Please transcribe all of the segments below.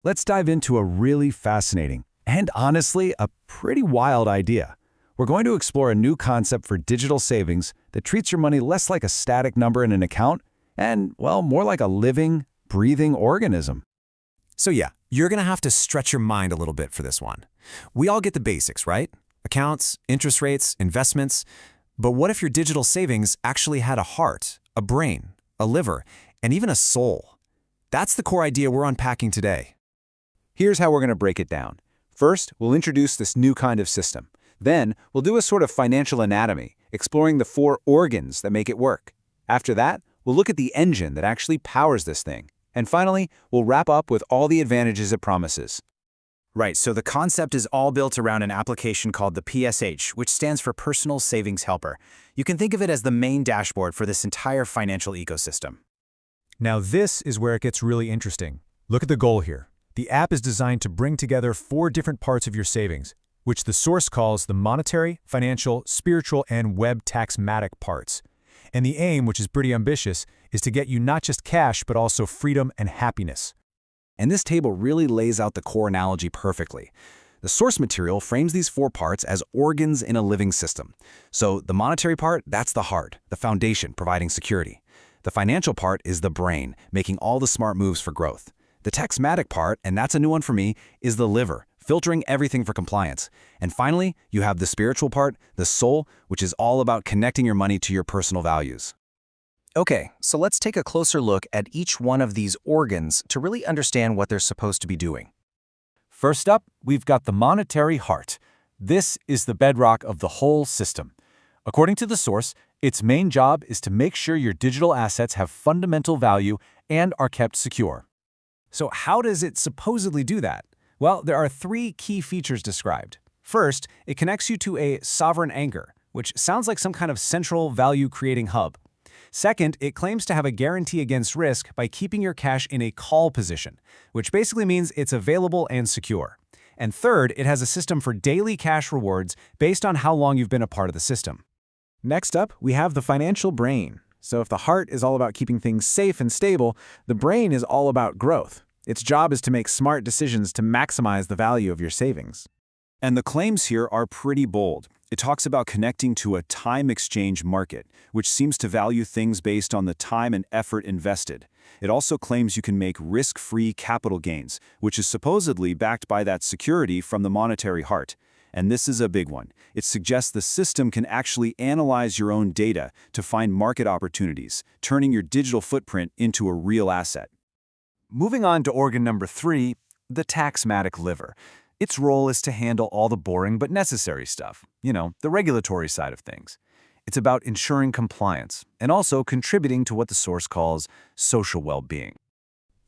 Let's dive into a really fascinating and honestly a pretty wild idea. We're going to explore a new concept for digital savings that treats your money less like a static number in an account and, well, more like a living, breathing organism. So yeah, you're going to have to stretch your mind a little bit for this one. We all get the basics, right? Accounts, interest rates, investments. But what if your digital savings actually had a heart, a brain, a liver, and even a soul? That's the core idea we're unpacking today. Here's how we're going to break it down. First, we'll introduce this new kind of system. Then, we'll do a sort of financial anatomy, exploring the 4 organs that make it work. After that, we'll look at the engine that actually powers this thing. And finally, we'll wrap up with all the advantages it promises. Right, so the concept is all built around an application called the PSH, which stands for Personal Savings Helper. You can think of it as the main dashboard for this entire financial ecosystem. Now this is where it gets really interesting. Look at the goal here. The app is designed to bring together 4 different parts of your savings, which the source calls the monetary, financial, spiritual, and web taxmatic parts. And the aim, which is pretty ambitious, is to get you not just cash, but also freedom and happiness. And this table really lays out the core analogy perfectly. The source material frames these 4 parts as organs in a living system. So the monetary part, that's the heart, the foundation providing security. The financial part is the brain, making all the smart moves for growth. The taxmatic part, and that's a new one for me, is the liver, filtering everything for compliance. And finally, you have the spiritual part, the soul, which is all about connecting your money to your personal values. Okay, so let's take a closer look at each one of these organs to really understand what they're supposed to be doing. First up, we've got the monetary heart. This is the bedrock of the whole system. According to the source, its main job is to make sure your digital assets have fundamental value and are kept secure. So how does it supposedly do that? Well, there are 3 key features described. First, it connects you to a sovereign anchor, which sounds like some kind of central value-creating hub. Second, it claims to have a guarantee against risk by keeping your cash in a call position, which basically means it's available and secure. And third, it has a system for daily cash rewards based on how long you've been a part of the system. Next up, we have the financial brain. So if the heart is all about keeping things safe and stable, the brain is all about growth. Its job is to make smart decisions to maximize the value of your savings. And the claims here are pretty bold. It talks about connecting to a time exchange market, which seems to value things based on the time and effort invested. It also claims you can make risk-free capital gains, which is supposedly backed by that security from the monetary heart. And this is a big one. It suggests the system can actually analyze your own data to find market opportunities, turning your digital footprint into a real asset. Moving on to organ number 3, the taxmatic liver. Its role is to handle all the boring but necessary stuff, the regulatory side of things. It's about ensuring compliance and also contributing to what the source calls social well-being.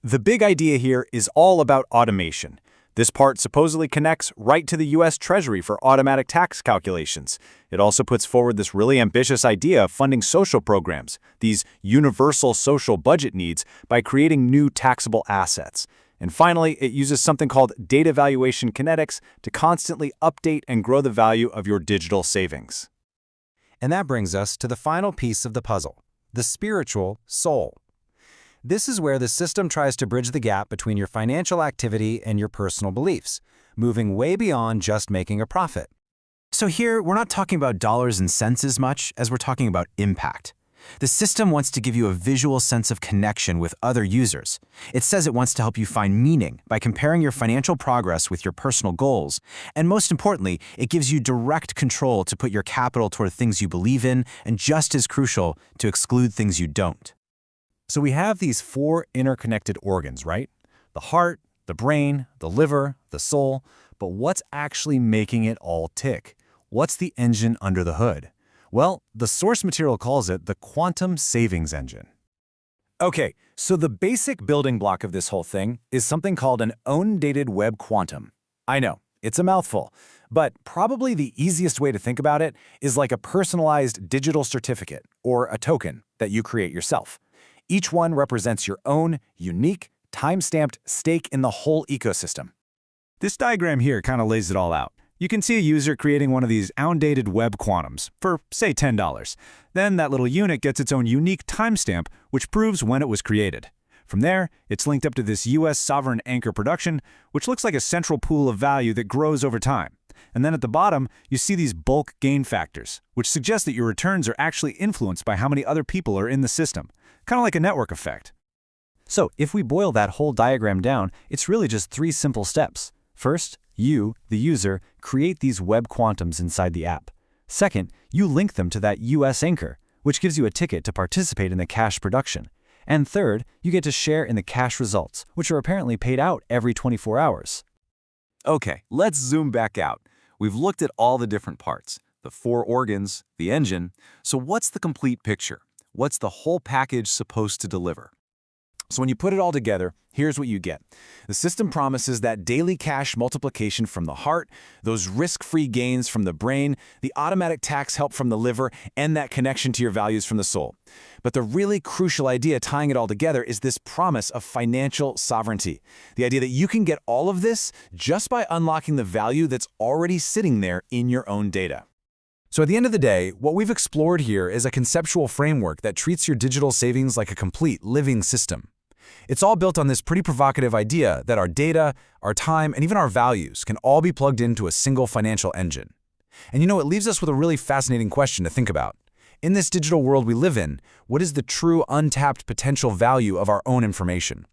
The big idea here is all about automation. This part supposedly connects right to the U.S. Treasury for automatic tax calculations. It also puts forward this really ambitious idea of funding social programs, these universal social budget needs, by creating new taxable assets. And finally, it uses something called data valuation kinetics to constantly update and grow the value of your digital savings. And that brings us to the final piece of the puzzle, the spiritual soul. This is where the system tries to bridge the gap between your financial activity and your personal beliefs, moving way beyond just making a profit. So here, we're not talking about dollars and cents as much as we're talking about impact. The system wants to give you a visual sense of connection with other users. It says it wants to help you find meaning by comparing your financial progress with your personal goals. And most importantly, it gives you direct control to put your capital toward things you believe in, and just as crucial, to exclude things you don't. So we have these 4 interconnected organs, right? The heart, the brain, the liver, the soul. But what's actually making it all tick? What's the engine under the hood? Well, the source material calls it the quantum savings engine. Okay, so the basic building block of this whole thing is something called an undated web quantum. I know, it's a mouthful, but probably the easiest way to think about it is like a personalized digital certificate or a token that you create yourself. Each one represents your own unique, time-stamped stake in the whole ecosystem. This diagram here kind of lays it all out. You can see a user creating one of these undated web quantums for, say, $10. Then that little unit gets its own unique timestamp, which proves when it was created. From there, it's linked up to this U.S. sovereign anchor production, which looks like a central pool of value that grows over time. And then at the bottom, you see these bulk gain factors, which suggest that your returns are actually influenced by how many other people are in the system, kind of like a network effect. So if we boil that whole diagram down, it's really just 3 simple steps. First, you, the user, create these web quantums inside the app. Second, you link them to that US anchor, which gives you a ticket to participate in the cash production. And third, you get to share in the cash results, which are apparently paid out every 24 hours. Okay, let's zoom back out. We've looked at all the different parts, the 4 organs, the engine. So what's the complete picture? What's the whole package supposed to deliver? So when you put it all together, here's what you get. The system promises that daily cash multiplication from the heart, those risk-free gains from the brain, the automatic tax help from the liver, and that connection to your values from the soul. But the really crucial idea tying it all together is this promise of financial sovereignty. The idea that you can get all of this just by unlocking the value that's already sitting there in your own data. So at the end of the day, what we've explored here is a conceptual framework that treats your digital savings like a complete living system. It's all built on this pretty provocative idea that our data, our time, and even our values can all be plugged into a single financial engine. And it leaves us with a really fascinating question to think about. In this digital world we live in, what is the true untapped potential value of our own information?